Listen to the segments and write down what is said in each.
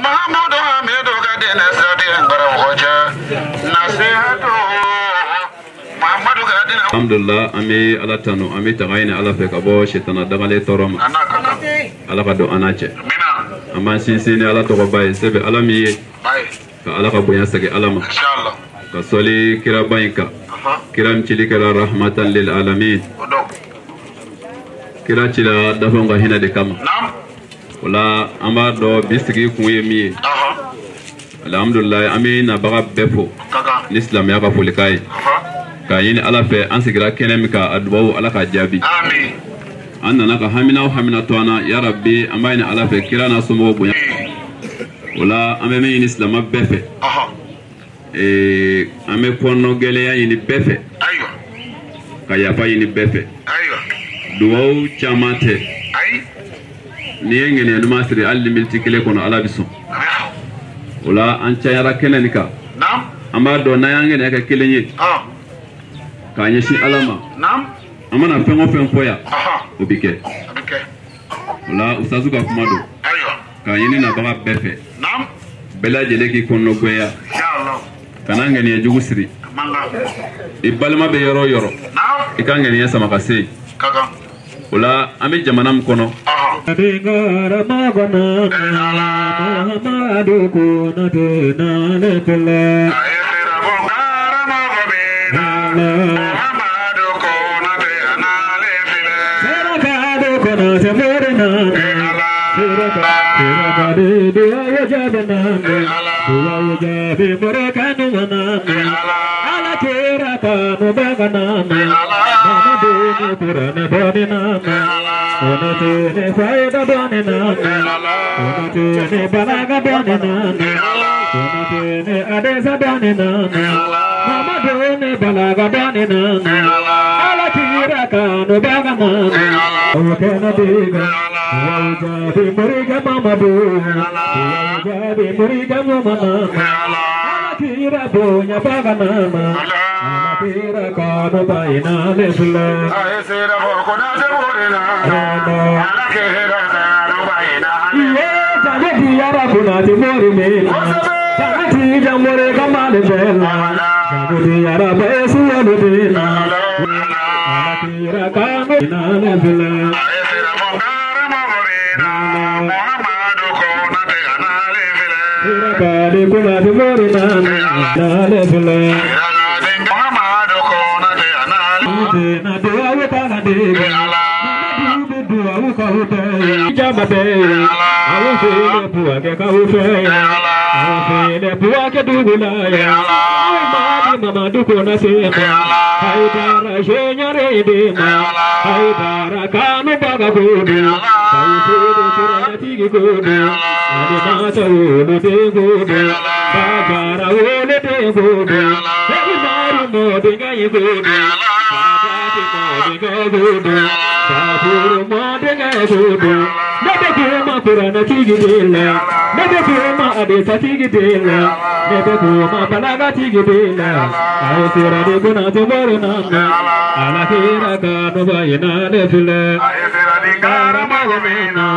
Mahamudu Hamidu Gadina Sadiyan Barahoja Nasihatu Muhammadu Gadina Alhamdulillah ami ala tanu ami tagayni ala fe kabo shetana dagale toroma ala kado anache amma sinsini ala to baye sebe ala mi ka ala ka bonya sage alama inshallah ka soli kira bayka kiram chili kala rahmatan lil alamin kira chila dafonga hina de kama wala amba do bistigi kunye mi alhamdulillah ami na baga befo l'islam ya ka folikai ka yini ala fe an sigira kenem ka adbaw ala ka jabi amin anna ka hamina to ana ya rabbi amba ni ala fe kirana sumo bunya wala ambe me yini islam befe ame kono gele ya yini befe ayo ka ya fa yini befe ayo duwaw chamate ay ni ngene no masri alli miltikile kono ala biso wala an chayara kenenika nam amba do na yangene ka kelenye ka nyeshi alama nam amana fengo fenfoya obike wala usazu ka kumado ayo ka yini na baga befe nam bela jele ki kono goya inshallah kana ngene ya jugusiri manga ibalma be yoro nam ikangene ya sama kase kaga wala ame jamana mkono Abingara magana Muhammadu kuna tuna letule Ayetira bongara magobina Muhammadu kuna tuna letule Serakadu kuna semurina Serakadu dua wajabana Dua wajabi murekanu manami Ala kira kanu baganami Mamaduni kurana bodinami Unatune faida bonenami Unatune balaga bonenami Unatune adesa bonenami Mamadune balaga bonenami Ala kira kanu baganami Wakena biga Wajabi muriga mamadu Wajabi muriga mamanami Ala kira bonya baganama Ala kira kanu baina lesula Ayesira bokona semurina Ala kira kanu baina Jagati yara kuna timori mela Jagati jamore kamale bela Jagati yara besu yaludina Ala kira kanu baina lesula Ayesira bokara mamorina Muhammadu kuna baina lesula Kali kuna timori na lesula Muhammadu kuna baina na dua wetana de dua wukaute jamade awu fele buwa ke kaute awu fele buwa ke dugula ya mama duko na sema haidara shenyare de ma haidara kanu baga gode haidara kurana tigi gode ade na tawulu de gode bagara wole de gode hebi maru mo de ngai gode Sapuru madega gudu, nebe kuma kurana tigidela, nebe kuma adesa tigidela, nebe kuma balaga tigidela. Ayesira de kuna tumoro nana, ala kira kanu bayina lefile. Ayesira de kara magana,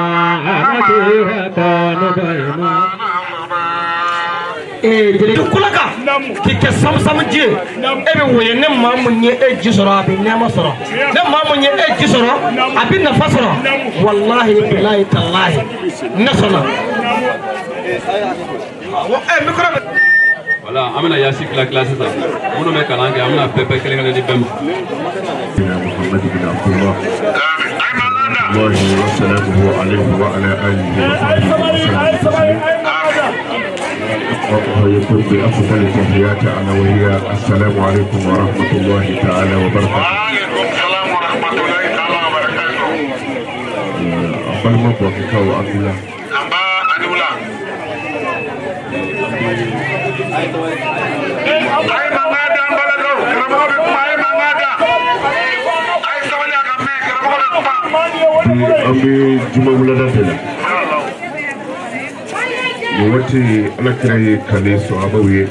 ala kira kanu bayina. Kulaka kike samsam je ebe woye ne mamunye eji soro abi ne masoro ne mamunye eji soro abi na fasoro wallahi billahi tallahi nasana wala amana ya sikla classe ta mono me kalange amana pepe kelengale di bem Muhammad bin Abdullah wa sallallahu alayhi wa ala alihi wa sahbihi ويكون بأفضل التحيات على وهي السلام عليكم ورحمة الله تعالى وبركاته. وعليكم السلام ورحمة الله تعالى وبركاته. أقبل مبروك وعبد الله. أبا أدولا. أي مغادا بلدو كرمو بكم أي مغادا. أي سوالي أكمل كرمو بكم. أمي جمع ولدتنا. Wati alakira kale so abawe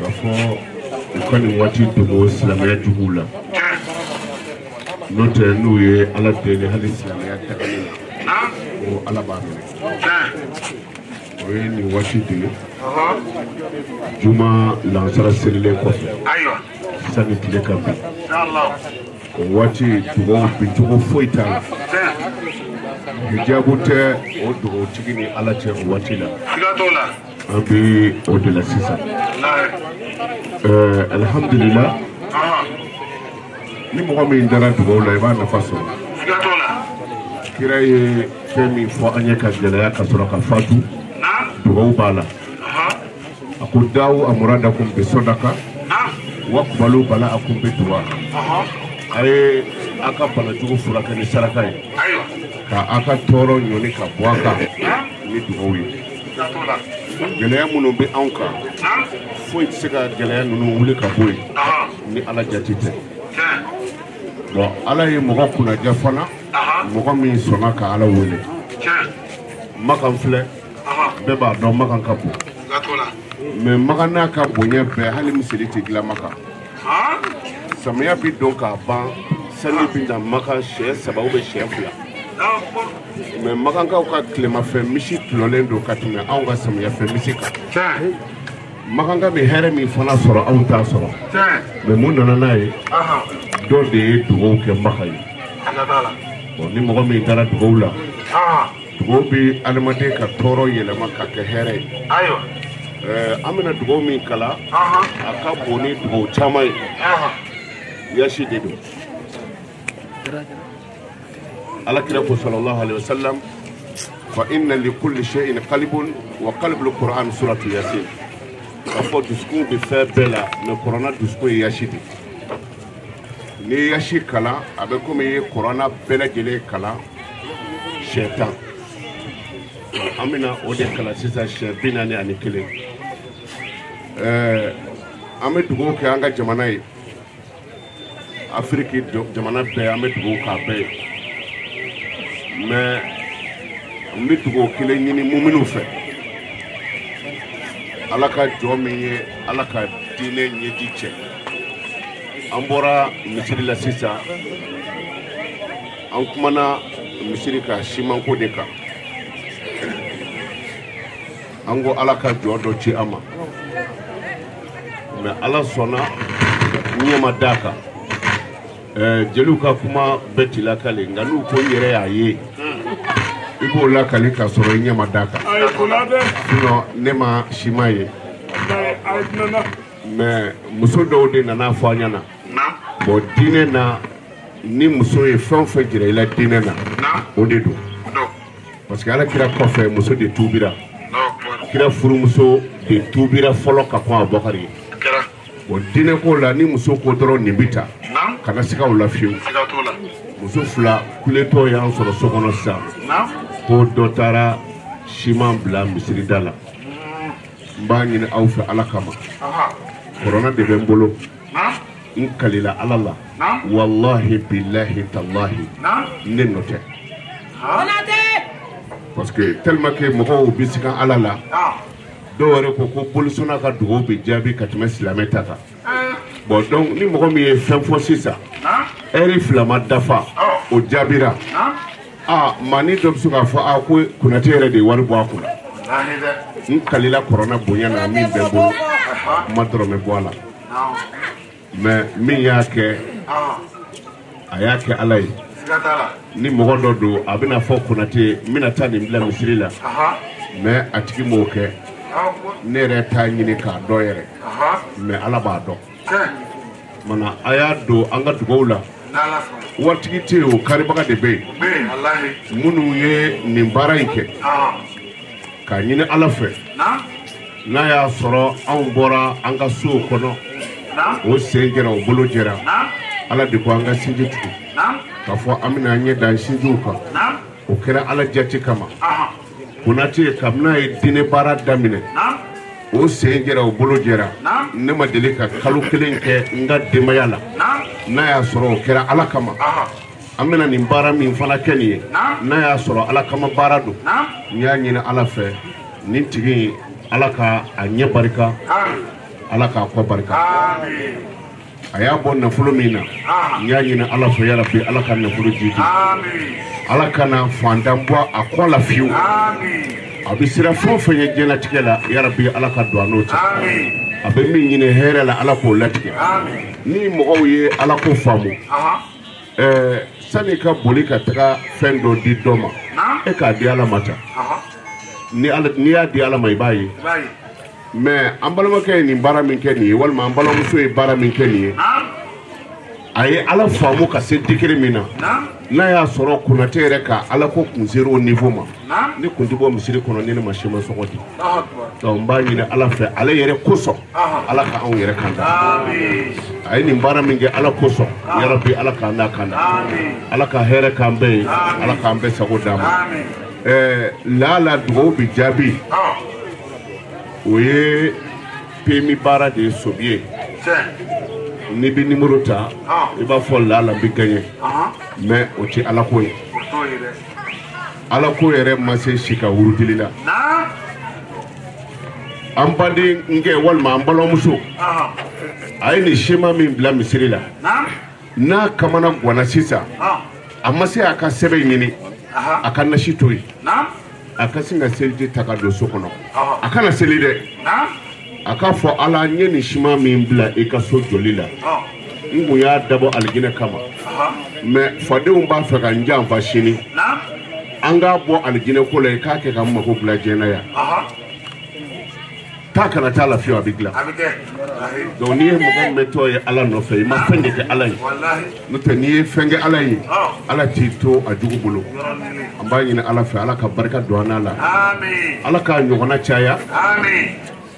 kafo ukani wati dumo islamiyya juhula note nuye ala tele hal islamiyya takala o ala ba oye ni waati de juma lansara selilen kɔfɛ sani tile ka bin o waati dugawu bincogo foyi t'a la hijabu tɛ o dugawutigi ni ala cɛ o waati la an bɛ o de la sisan alhamdulillah ni mɔgɔ min dara dugawu la i b'a nafa sɔrɔ kira ye fɛn min fɔ an ye ka gɛlɛya ka sɔrɔ ka fatu dugawu b'a la a ko dawu amuradakum bi sadaqa waqbalu bala'akum bi du'a a ye a ka banajugu furakɛ ni saraka ye ka a ka tɔɔrɔ ɲɔni ka bɔ a kan ni dugawu ye gɛlɛya minnu bɛ anw kan foyi tɛ se ka gɛlɛya ninnu wuli ka bɔ yen ni ala jati tɛ bon ala ye mɔgɔ kunnaja fana mɔgɔ min sɔnna ka ala wele makan filɛ bɛɛ b'a dɔn makan ka bon mais makan n'a ka bonya bɛɛ hali misiri tɛ dilan makan samiya bi dɔn k'a ban sanni bi na makan siɲɛ 3 ou siɲɛ 2 mais makankaw ka tilemafɛ misi tulɔlen don ka tɛmɛ anw ka samiyafɛ misi kan makanka bɛ hɛrɛ min fana sɔrɔ anw t'a sɔrɔ mais mun nana n'a ye dɔ de ye dugawu kɛ maka ye bon ni mɔgɔ min taara dugawu la dugawu bɛ adamaden ka tɔɔrɔ yɛlɛma ka kɛ hɛrɛ ye an bɛna dugawu min kala a ka bon ni dugawu caman ye yasi de don alakira ko sallallahu alaihi wasallam fa inna li kulli shay'in qalbun wa qalbul qur'an suratu yasin ka fɔ dusukun bɛ fɛn bɛɛ la mais kuranna dusukun ye yasi de ni ye yasi kalan a bɛ komi i ye kuranna bɛɛ lajɛlen kalan siɲɛ 10 an bɛna o de kalan sisan siɲɛ 41 an bɛ dugawu kɛ an ka jamana ye afiriki jamana bɛɛ an bɛ dugawu k'a bɛɛ ye mais n bɛ dugawu kelen ɲini muminw fɛ ala ka jɔ min ye ala ka diinɛ ɲɛji cɛ an bɔra misiri la sisan an kumana misiri ka simanko de kan an ko ala ka jɔ dɔ ci an ma mais ala sɔnna ɲɛma d'a kan jeliw ka kuma bɛɛ t'i lakale nka n'u ko n yɛrɛ y'a ye i b'o lakale ka sɔrɔ i ɲɛma d'a kan sinon ne ma sima ye mais muso dɔw de nana fɔ an ɲɛna bon diinɛ na ni muso ye fɛn o fɛn jira i la diinɛ na o de don parce que ala kira kɔfɛ muso de tuubira kira furumuso de tuubira fɔlɔ ka kɔn Abubakari ye bon diinɛ ko la ni muso ko dɔrɔn nin bɛ ta kana siga o la fiyewu muso fila kuletɔ y'an sɔrɔ so kɔnɔ sisan ko dɔ taara siman bila misirida la n b'a ɲini aw fɛ ala kama kɔrɔna de bɛ n bolo n kalila ala la wallahi billahi tallahi ne nɔ tɛ parce que tellement que mɔgɔw bɛ sigan ala la dɔw yɛrɛ ko bolisona ka dugawu bɛ jaabi ka tɛmɛ silamɛ ta kan bon donc ni mɔgɔ min ye fɛn fɔ sisan ɛri fila ma dafa o jaabira maa ni dɔ bɛ se k'a fɔ ko Konate yɛrɛ de ye wari bɔ a kunna n kalila kɔrɔna bonya na min bɛ n bolo n ma dɔrɔmɛ bɔ a la mais min y'a kɛ a y'a kɛ ala ye ni mɔgɔ dɔ don a bɛna fɔ Konate n bɛna taa nin bila misiri la mais a tigi m'o kɛ ne yɛrɛ t'a ɲini k'a dɔn yɛrɛ mais ala b'a dɔn mana a y'a don an ka dugawu la waritigi tɛ yen o karibaga de bɛ yen minnu ye nin baara in kɛ k'a ɲini ala fɛ n'a y'a sɔrɔ anw bɔra an ka sow kɔnɔ o sen jɛra o bolo jɛra ala de ko an ka sinji tugu k'a fɔ an bɛna ɲɛ da sinjiw kan o kɛra ala jati kama Konate kabini a ye diinɛ baara daminɛ o sen jɛra o bolo jɛra ne ma deli ka kalo kelen kɛ n ka denbaya la n'a y'a sɔrɔ o kɛra ala kama an bɛna nin baara min fana kɛ nin ye n'a y'a sɔrɔ ala kama baara don n y'a ɲini ala fɛ nin tigi ala ka a ɲɛ barika ala k'a kɔ barika a y'a bɔ nafolo min na n y'a ɲini ala fɛ yarabi ala ka nafolo jidi ala kana fantan bɔ a kɔ la fiyewu a bɛ sira fɛn o fɛn ye diɲɛlatigɛ la yarabi ala ka don a n'o cɛ a bɛ min ɲini hɛrɛ la ala k'o latigɛ ni mɔgɔw ye ala ko faamu sani ka boli ka taga fɛn dɔ di dɔ ma e k'a di ala ma ta n'i y'a di ala ma i b'a ye mais an balimakɛ ye nin baara min kɛ nin ye walima an balimamuso ye baara min kɛ nin ye a ye ala faamu ka se dikiri min na n'a y'a sɔrɔ Konatɛ yɛrɛ ka ala ko kun ser'o niveau ma ne kun tɛ bɔ misiri kɔnɔ ni ne ma sɛma sɔgɔ di donc n b'a ɲini ala fɛ ale yɛrɛ kosɔn ala ka anw yɛrɛ kanda a ye nin baara min kɛ ala kosɔn yarabi ala k'an n'a kanda ala ka hɛrɛ k'an bɛɛ ye ala k'an bɛɛ sago d'a ma laala dugawu bi jaabi o ye PMI baara de ye sobi ye ni bi numéro ta i b'a fɔ laala bi gagné mais o tɛ ala ko ye ala ko yɛrɛ ma se si ka wurudili la an baden nkɛ walima an balimamuso a ye nin schéma min bila misiri la n'a kamana ganna sisan a ma se a ka sɛbɛn ɲini a ka nasi to yen a ka sin ka seliji ta ka don so kɔnɔ a kana seli dɛ a k'a fɔ ala n ye nin schéma min bila i ka so joli la n kun y'a dabɔ alijinɛ kama mais fadenw b'a fɛ ka n janfa sini an k'a bɔ alijinɛ ko la i k'a kɛ ka n mago bila jɛnɛya taa kana taa lafiya a bɛ dilan donc n'i ye mɔgɔ min tɔ ye ala nɔfɛ i ma fɛn de kɛ ala ye n'o tɛ n'i ye fɛn kɛ ala ye ala t'i to a jugu bolo an b'a ɲini ala fɛ ala ka barika don an n'a la ala k'a ɲɔgɔnna caya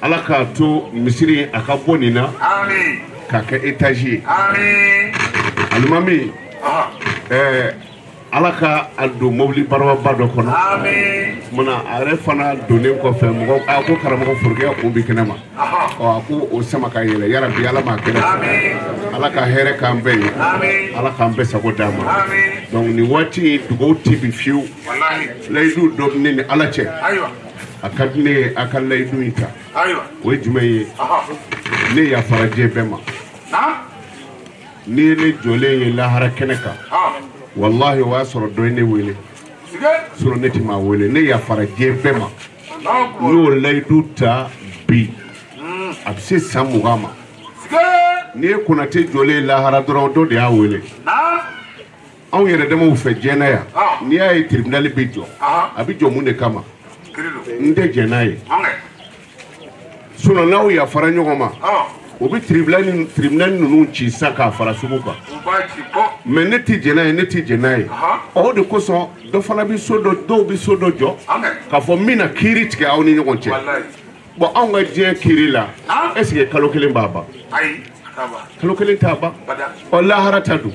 ala k'a to misiri a ka bɔ nin na k'a kɛ étage ye alimami ala ka a don mobili barababa dɔ kɔnɔ mana a yɛrɛ fana donnen kɔfɛ mɔgɔ a ko karamɔgɔ forokɛ kun bi kɛnɛ ma a ko o sama ka yɛlɛ yarabi ala m'a kɛnɛ ala ka hɛrɛ k'an bɛɛ ye ala k'an bɛɛ sago d'a ma donc nin waati dugawu ti bi fiyewu layidu dɔ bɛ ne ni ala cɛ a ka di ne ye a ka layidu in ta o ye jumɛn ye ne yafara diɲɛ bɛɛ ma ni ne jɔlen ye lahara kɛnɛ kan wallahi o y'a sɔrɔ dɔ ye ne wele sinon ne tɛ maa wele ne yafara diɲɛ bɛɛ ma n y'o layidu ta bi a bɛ se san 20 ma n'i ye Konatɛ jɔlen lahara dɔrɔn dɔ de y'a wele anw yɛrɛ damaw fɛ diɲɛ yan n'i y'a ye tribunal bɛ jɔ a bɛ jɔ mun de kama n tɛ jɛn n'a ye sinon n'aw yafara ɲɔgɔn ma o bɛ tribunal ninnu ci sa k'a fara sugu kan mais ne tɛ jɛn n'a ye ne tɛ jɛn n'a ye o de kosɔn dɔ fana bɛ so dɔ dɔw bɛ so dɔ jɔ k'a fɔ n bɛna kiiri tigɛ aw ni ɲɔgɔn cɛ bon anw ka diɲɛ kiiri la est-ce que kalo kelen b'a ban kalo kelen t'a ban ɔ lahara ta dun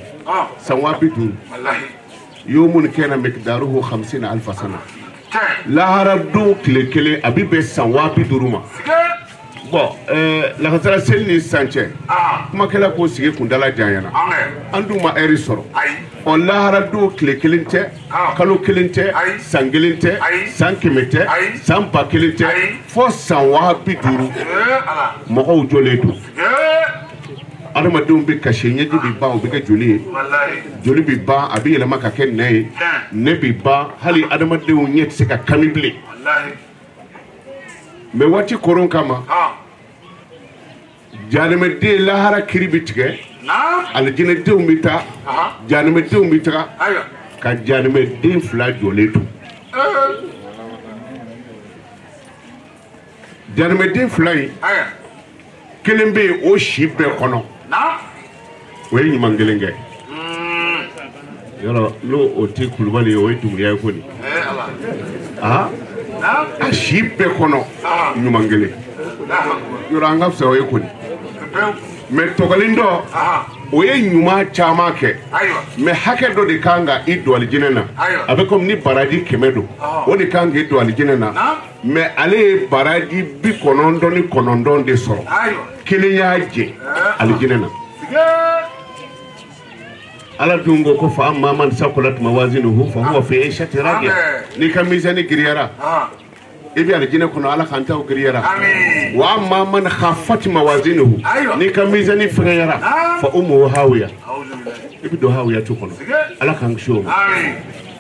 san 50 yawmun kana miqdaruhu 50,000 sana lahara don tile kelen a bɛ bɛn san 50 ma bon lakasara seli ni sisan cɛ kumakɛla k'o sigi kundala janyana an dun ma ɛri sɔrɔ ɔ lahara don tile kelen tɛ kalo kelen tɛ san kelen tɛ san 100 tɛ san 1000 tɛ fo san 50 mɔgɔw jɔlen don adamadenw bɛ kasi ɲɛji bɛ ban o bɛ kɛ joli ye joli bɛ ban a bɛ yɛlɛma ka kɛ nɛ ye nɛ bɛ ban hali adamadenw ɲɛ tɛ se ka kami bilen mais waati koron kama janɛmɛden lahara kiri bɛ tigɛ alijinɛdenw bɛ taa janɛmɛdenw bɛ taga ka janɛmɛden 2 jɔlen to janɛmɛden 2 in kelen bɛ yen o si bɛɛ kɔnɔ o ye ɲuman kelen kɛ yɔrɔ n'o o tɛ kulubali ye o ye dumuya ye kɔni a si bɛɛ kɔnɔ ɲuman kelen yɔrɔ an ka fisa o ye kɔni mais tɔgɔlen dɔ o ye ɲuman caman kɛ mais hakɛ dɔ de kan ka i don alijinɛ na a bɛ komi ni baraji 100 don o de kan k'i don alijinɛ na mais ale ye baraji 99 de sɔrɔ kelen y'a jɛ alijinɛ na ala dun ko fa amma man saqulat mawazinuhu fa huwa fi 'ishatin radiya ni ka mizani giriyara ibi aljina kuna ala kan taw giriyara wa amma man khaffat mawazinuhu ni ka mizani firayara fa ummu hawiya ibi do hawiya to kono ala kan show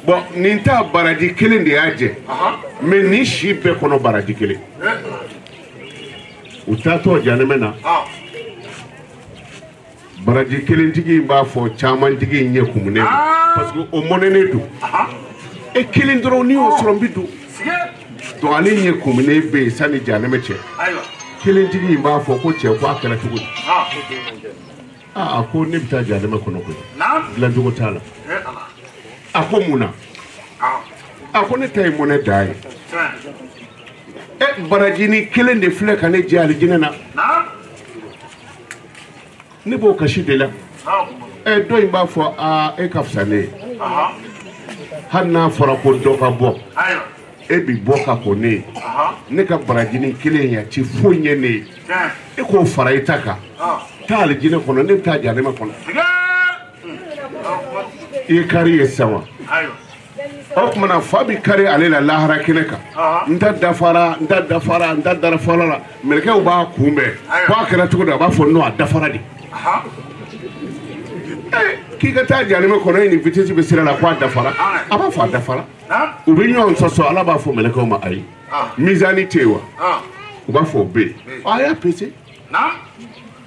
bon nin ta baraji kelen de yaje mais ni si bɛɛ kɔnɔ baraji kelen u taatɔ janɛmɛ na baraji kelentigi b'a fɔ camantigi in ɲɛ kumunen parce que o mɔnɛnen don e kelen dɔrɔn n'i y'o sɔrɔ n bi don donc ale ɲɛ kumunen bɛ yen sanni janɛmɛ cɛ kelentigi in b'a fɔ ko cɛ ko a kɛra cogo di a ko ne bɛ taa janɛmɛ kɔnɔ koyi dilancogo t'a la a ko mun na a ko ne ta ye mɔnɛ da ye barajini kelen de filɛ ka ne jɛ alijinɛ na ne b'o kasi de la dɔ in b'a fɔ e ka fisa ne ye hali n'a fɔra ko dɔ ka bɔ e bi bɔ ka ko ne ye ne ka barajini kelen ya ci foyi ɲɛ ne ye e k'o fara i ta kan taa alijinɛ kɔnɔ ne bɛ taa janɛmɛ kɔnɔ i ye kari ye sisan wa o tumana fa bi kari ale la lahara kɛnɛ kan n ta dafara la mɛlɛkɛw b'a kunbɛn ko a kɛra cogo di a b'a fɔ non a dafara de k'i ka taa janɛmɛ kɔnɔ e ni vitesse bɛ sira la ko a dafara a b'a fɔ a dafara u bɛ ɲɔgɔn sɔsɔ ala b'a fɔ mɛlɛkɛw ma ayi mizani tɛ yen wa u b'a fɔ o bɛ yen a y'a pese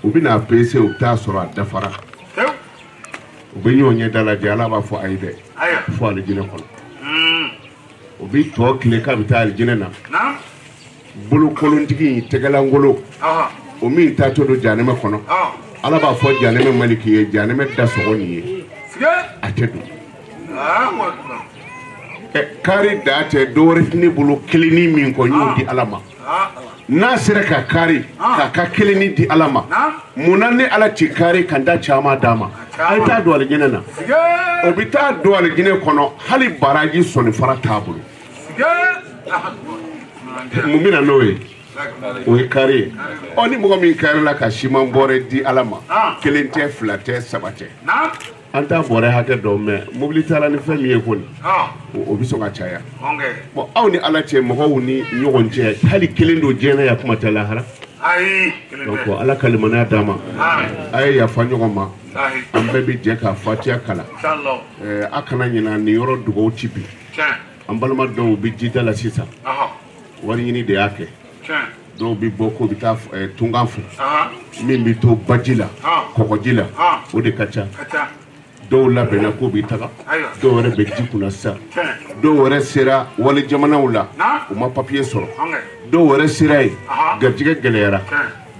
u bɛ n'a pese u t'a sɔrɔ a dafara u bɛ ɲɔgɔn ɲɛ dalajɛ ala b'a fɔ ayi dɛ fɔ alijinɛ kɔnɔ o bɛ tɔ tile k'a bɛ taa alijinɛ na bolokolontigi in tɛgɛlangolo o min taatɔ don janɛmɛ kɔnɔ ala b'a fɔ janɛmɛ maliki ye janɛmɛ da sɔgɔ nin ye a tɛ don kari da tɛ dɔwɛrɛ ne bolo kelenni min kɔ n y'o di ala ma n'a sera ka kari k'a ka kelenni di ala ma munna ni ala ci kari ka da caman d'a ma a ye taa don alijinɛ na o bɛ taa don alijinɛ kɔnɔ hali baraji sɔnni fara t'a bolo mun bɛ na n'o ye o ye kari ye ni mɔgɔ min kari la ka siman bɔrɛ di ala ma kelen tɛ fila tɛ saba tɛ an t'a bɔrɛ hakɛ dɔn mɛ mobili taara ni fɛn min ye kɔni o bɛ sɔn ka caya bon aw ni ala cɛ mɔgɔw ni ɲɔgɔn cɛ hali kelen don diɲɛ ya kuma tɛ lahara donc ala ka limaniya d'a ma a ye yafa ɲɔgɔn ma an bɛɛ bɛ jɛ ka fatiya kalan a kana ɲinɛ nin yɔrɔ dugawu ci bi an balima dɔw bɛ jida la sisan wari ɲini de y'a kɛ dɔw bɛ bɔ k'o bɛ taa tungan fɛ min bɛ to baji la kɔgɔji la o de ka ca dɔw labɛnna k'o bɛ taga dɔw wɛrɛ bɛ ji kunna sisan dɔw wɛrɛ sera wali jamanaw la u ma papiye sɔrɔ dɔw wɛrɛ sera yen garijɛgɛ gɛlɛyara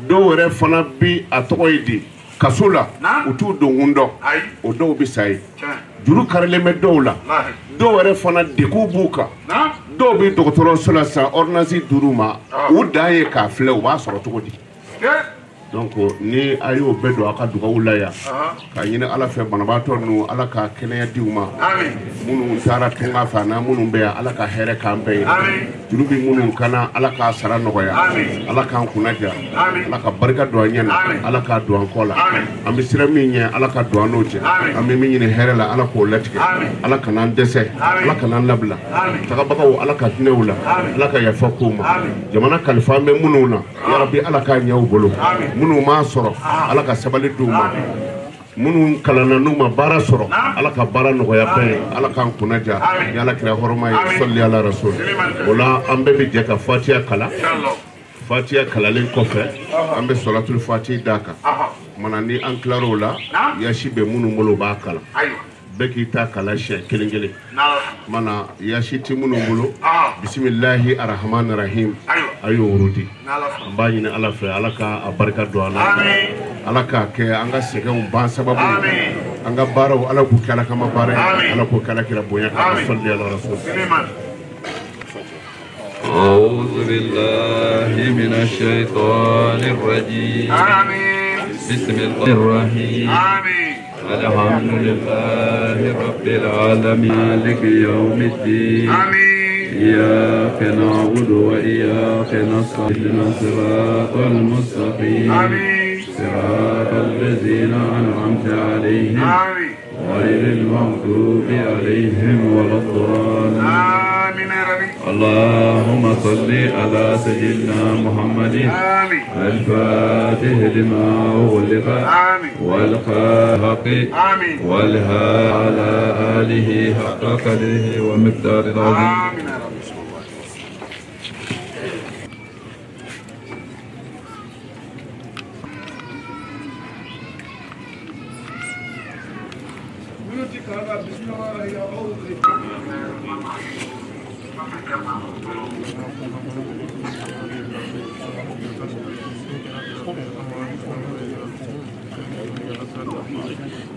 dɔw wɛrɛ fana bi a tɔgɔ ye di kaso la u t'u donkun dɔn o dɔw bɛ sa yen juru karilen bɛ dɔw la dɔw wɛrɛ fana degun b'u kan dɔw bɛ dɔgɔtɔrɔso la san ordonnance d'u ma u dan ye k'a filɛ u b'a sɔrɔ cogo di donc ni a y'o bɛɛ don a ka dugawu la yan k'a ɲini ala fɛ banabaatɔ ninnu ala ka kɛnɛya di u ma minnu taara tunga fɛ ani minnu bɛ yan ala ka hɛrɛ k'an bɛɛ ye juru bɛ minnu kana ala k'a sara nɔgɔya ala k'an kunnaja ala ka barika don an ɲɛ na ala k'a don an kɔ la an bɛ sira min ɲɛ ala ka don an n'o cɛ an bɛ min ɲini hɛrɛ la ala k'o latigɛ ala kan'an dɛsɛ ala kan'an labila tagabagaw ala ka hinɛw la ala ka yafa k'u ma jamana kalifa an bɛ minnu na yarabi ala k'a ɲɛ u bolo minnu m'a sɔrɔ ala ka sabali d'u ma minnu kalanna n'u ma baara sɔrɔ ala ka baara nɔgɔya bɛɛ ye ala k'an kunnaja ni ala kira hɔrɔma ye sɔli ala rasul o la an bɛɛ bɛ jɛ ka fatiya kalan fatiya kalalen kɔfɛ an bɛ sɔlatul fatiha d'a kan mana ni an tilar'o la yasi bɛ minnu bolo b'a kalan bɛɛ k'i ta kalan siɲɛ kelen kelen mana yasi tɛ minnu bolo bisimilahi arahmani rahim a y'o wurudi an b'a ɲini ala fɛ ala ka a barika don an na ala k'a kɛ an ka sɛgɛnw ban sababu ye an ka baaraw ala k'u kɛ ala kama baara ye ala k'o kɛ ala kira bonya ka sɔli ala rasul أعوذ بالله من الشيطان الرجيم بسم الله الرحيم الحمد لله رب العالمين مالك يوم الدين إياك نعبد وإياك نستعين صراط المستقيم صراط الذين أنعمت عليهم غير المغضوب عليهم ولا الضالين اللهم صل على سيدنا محمد الفاتح لما أغلق والخالق والهادي على آله حق قدره ومقدار العظيم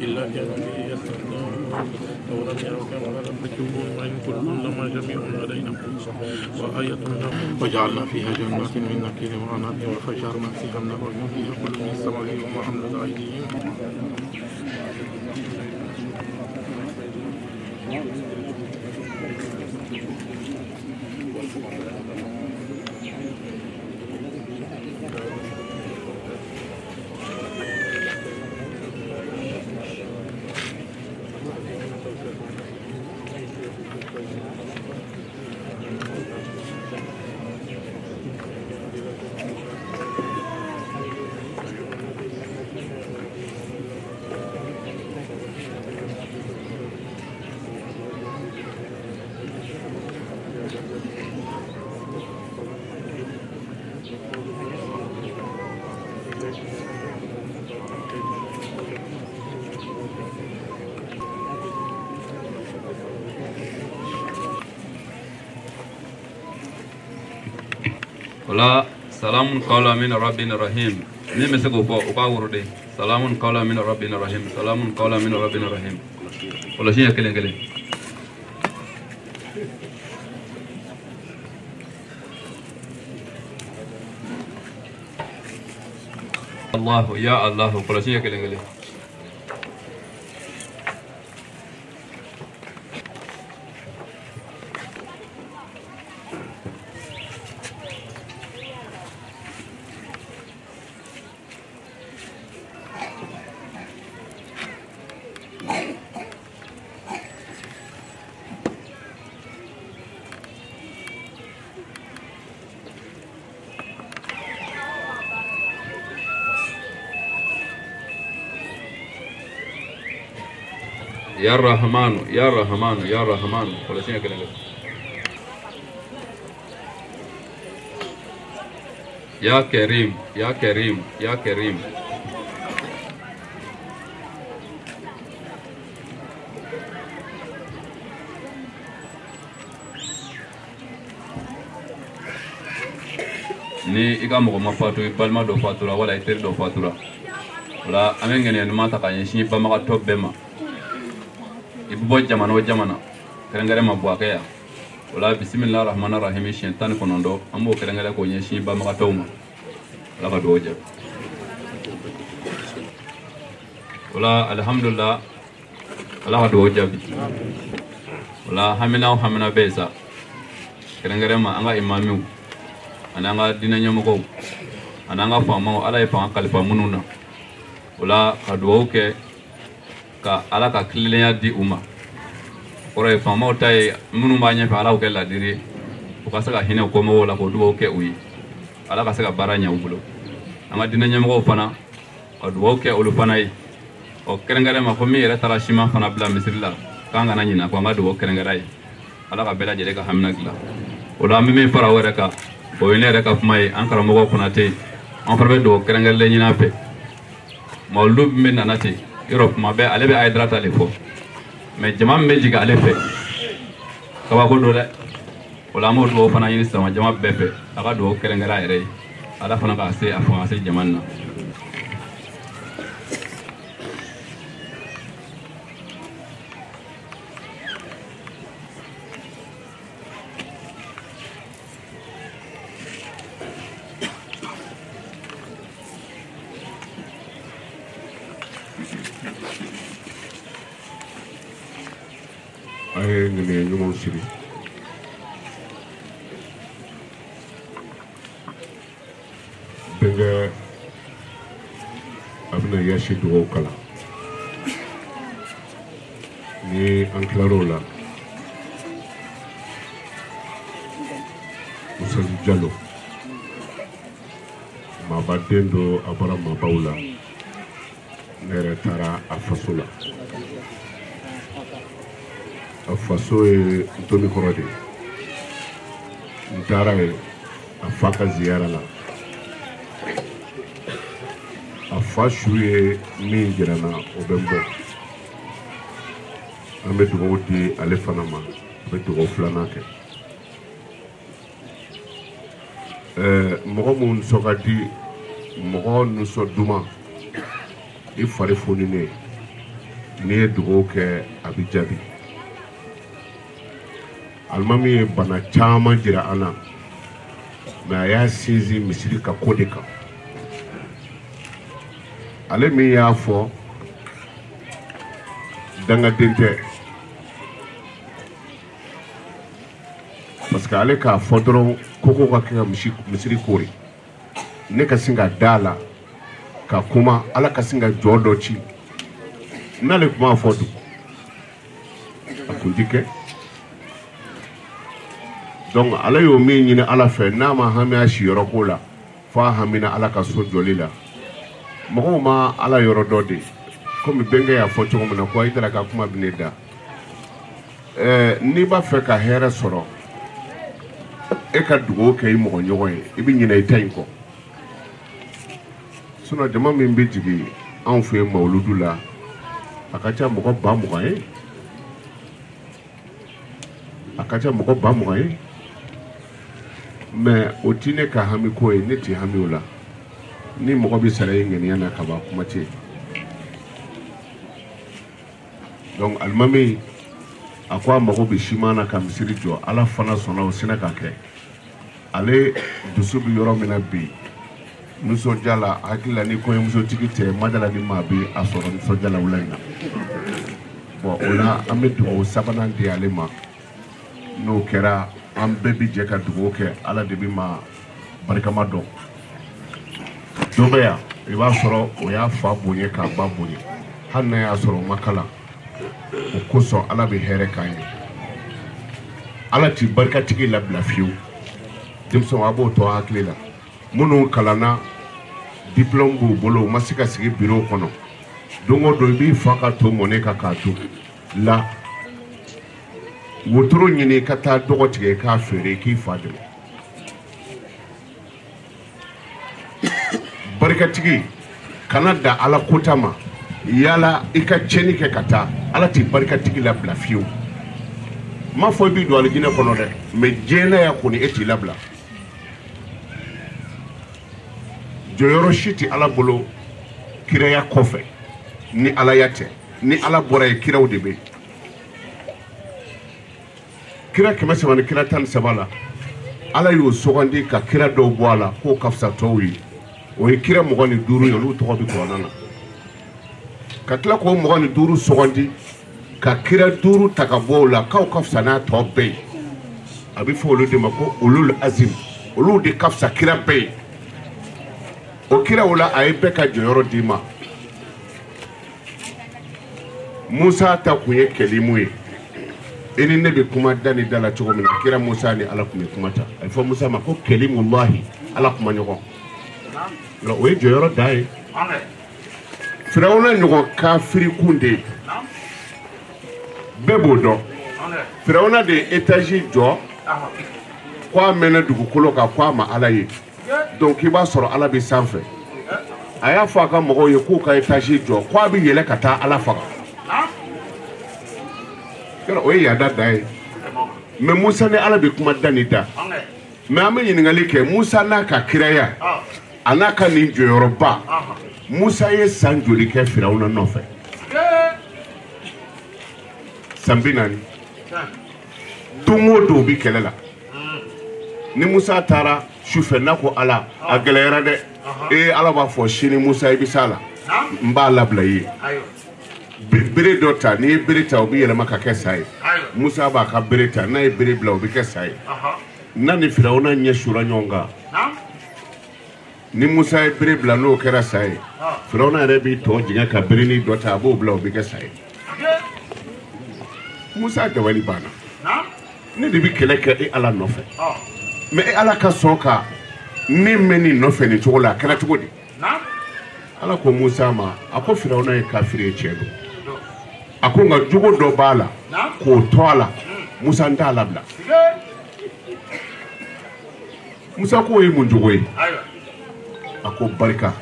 إلا كانوا يستخدمون ولم يروا كما لم تكتبون وإن كلهم لما جميع لدينا وآية لهم وجعلنا فيها جنات من نخيل وعناب وفجرنا فيها النهر فيها كل من الثمرات وما عملت أيديهم ولا سلام قولا من ربنا رحيم ni mesego ko ka wurde salamun qawla min rabbina rahim salamun qawla min rabbina rahim wala shi yakelen gele Allah ya Allah wala shi yakelen gele يا الرحمن يا الرحمن يا الرحمن ولا شيء كده يا كريم يا كريم يا كريم ni iga mo ma fatu balma do fatura wala iter do fatura wala amengene no mata kanye shi ba ma to bema ibo jamana o jamana kerengere mabwake ya wala bismillahir rahmanir rahim shentan konondo ambo kerengere ko nyeshi ba ma tawma wala ka doja wala alhamdulillah wala ka doja bi wala hamina beza kerengere ma anga imamiu ananga dinanya moko ananga fama ala ifa kalifa mununa wala ka doke ka ala ka kilenya di uma ora fama otai munu manya fa ala ko la dire o ka saka hina ko mo wala ko do ke uyi ala ka saka baranya ubulo anga dinanya moko fana o do ke ulu fana yi o kerengare ma ko mi era tara shima fana bla misrila kanga na nyina ko anga do kerengare ala ka bela jere ka hamna gila wala mi fara wora ka o ine reka fumay an karamogo kunate an farbe do kerengale nyina fe mawlub min nanati Europe mabe alebe aidrata lefo me jama mejiga alefe kawa ko do de wala mo do fana yini sama jama befe aga do kerengala ere ala fana ka se afa se jamanna ay ngene ñu mo siri benga amna yashi do kala ni an claro la Musa Diallo ma badendo abara ma baula nere tara afasula afaso e Tony Korode ntara e afaka ziara la afashu e mi jirana obembo an bɛ dugawu di ale fana ma a bɛ dugawu filanan kɛ mɔgɔ mun nisɔn ka di mɔgɔ nisɔn duman i fari foninen n'i ye dugawu kɛ a bɛ jaabi alimami ye bana caman jira an na mais a y'a sinsin misiri ka ko de kan ale min y'a fɔ dangaden tɛ parce que ale k'a fɔ dɔrɔn koko ka kɛ ka misiri kori ne ka sin ka da la ka kuma ala ka sin ka jɔ dɔ ci n'ale kuma fɔ dun a kun ti kɛ donc ala y'o min ɲini ala fɛ n'a ma hami a siyɔrɔ ko la f'a hamina ala ka so jɔli la mɔgɔw ma ala yɔrɔ dɔ de komi bɛnkɛ y'a fɔ cogo min na ko a yitara ka kuma bɛ ne da n'i b'a fɛ ka hɛrɛ sɔrɔ e ka dugawu kɛ i mɔgɔ ɲɔgɔn ye i bɛ ɲinɛ i ta in kɔ sinon jama min bɛ jigin anw fɛ yen mawuludu la a ka ca mɔgɔ 20,000 ye a ka ca mɔgɔ 20,000 ye mais o ti ne ka hami ko ye ne ti hami o la ni mɔgɔ bɛ sara ye ŋaniya na ka ban kuma tɛ donc alimami a ko a mago bɛ siman na ka misiri jɔ ala fana sɔnna o sina ka kɛ ale dusu bɛ yɔrɔ min na bi nisɔndiya la hakili la ni kɔɲɔmusotigi tɛ madala ni maa bɛ a sɔrɔ nisɔndiya la wula in na bon o la an bɛ dugawu sabanan di ale ma n'o kɛra an bɛɛ bɛ jɛ ka dugawu kɛ ala de bɛ maa barikama dɔn dɔ bɛ yan i b'a sɔrɔ o y'a fa bonya k'a ba bonya hali n'a y'a sɔrɔ o ma kalan o kosɔn ala bɛ hɛrɛ k'an ye ala t'i barikatigi labila fiyewu denmisɛnw a b'o tɔ hakili la minnu kalanna diplôme b'u bolo u ma se ka sigi bureau kɔnɔ don o don i b'i fa ka to mɔnɛ kan k'a to la wotoro ɲini ka taa dɔgɔ tigɛ k'a feere i k'i fa dɛmɛ barikatigi kana da ala kota ma yala i ka cɛni kɛ ka taa ala t'i barikatigi labila fiyewu ma fɔ i b'i don alijinɛ kɔnɔ dɛ mais jɛnɛya kɔni e t'i labila jɔyɔrɔ si tɛ ala bolo kiraya kɔfɛ ni ala ya tɛ ni ala bɔra ye kiraw de bɛ kira 300 ni kira 13 la ala y'o sugandi ka kira dɔw bɔ a la k'o ka fisa tɔw ye o ye kira 25 ye olu tɔgɔ bɛ kɔnɔna na ka tila k'o 25 sugandi ka kira 5 ta ka bɔ o la k'aw ka fisa n'a tɔ bɛɛ ye a bɛ fɔ olu de ma ko ulul azim olu de ka fisa kira bɛɛ ye o kira o la a ye bɛɛ ka jɔyɔrɔ d'i ma Musa ta kun ye kɛlimu ye e ni ne bɛ kuma da ni da la cogo min na kira Musa ni ala kun ye kuma ta a fɔ Musa ma ko kɛlimullahi ala kuma ɲɔgɔn o ye jɔyɔrɔ da ye Firawuna ɲɔgɔn kafiri kun de ye bɛɛ b'o dɔn Firawuna de ye étage jɔ ko a mɛnna dugukolo kan ko a ma ala ye donc i b'a sɔrɔ ala bɛ sanfɛ a y'a fɔ a ka mɔgɔw ye k'u ka étage jɔ ko a bɛ yɛlɛ ka taa ala faga o ye yaada da ye mais Musa ni ala bɛ kuma da ni da mais an bɛ ɲininkali kɛ Musa n'a ka kiraya a n'a ka nin jɔyɔrɔba Musa ye san joli kɛ Firawuna nɔfɛ san 40 don o don u bɛ kɛlɛ la ni Musa taara sufɛ n'a ko ala a gɛlɛyara dɛ ala b'a fɔ sini Musa i bɛ s'a la n b'a labila i ye bere dɔ ta n'i ye bere ta o bɛ yɛlɛma ka kɛ sa ye Musa b'a ka bere ta n'a ye bere bila o bɛ kɛ sa ye n'a ni Firawuna ɲɛ sura ɲɔgɔn kan ni Musa ye bere bila n'o kɛra sa ye Firawuna yɛrɛ b'i tɔ jigin ka bere ni dɔ ta a b'o bila o bɛ kɛ sa ye Musa dabali banna ne de bɛ kɛlɛ kɛ e ala nɔfɛ mais e ala ka sɔn ka ne mɛn nin nɔfɛ nin cogo la a kɛra cogo di ala ko Musa ma a ko Firawuna ye kafiri ye tiɲɛ don a ko nka jogo dɔ b'a la k'o tɔ a la Musa n t'a labila Musa k'o ye mun jogo ye a ko barika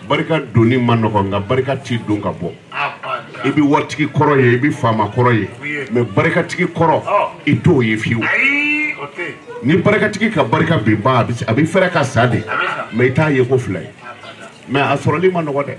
barika doni ma nɔgɔ nka barika ti don ka bɔ i bɛ waritigi kɔrɔ ye i bɛ faama kɔrɔ ye mais barikatigi kɔrɔ i t'o ye fiyewu ni barikatigi ka barika bɛ ban a bɛ fɛrɛ ka sa de mais i t'a ye ko fila ye mais a sɔrɔli ma nɔgɔ dɛ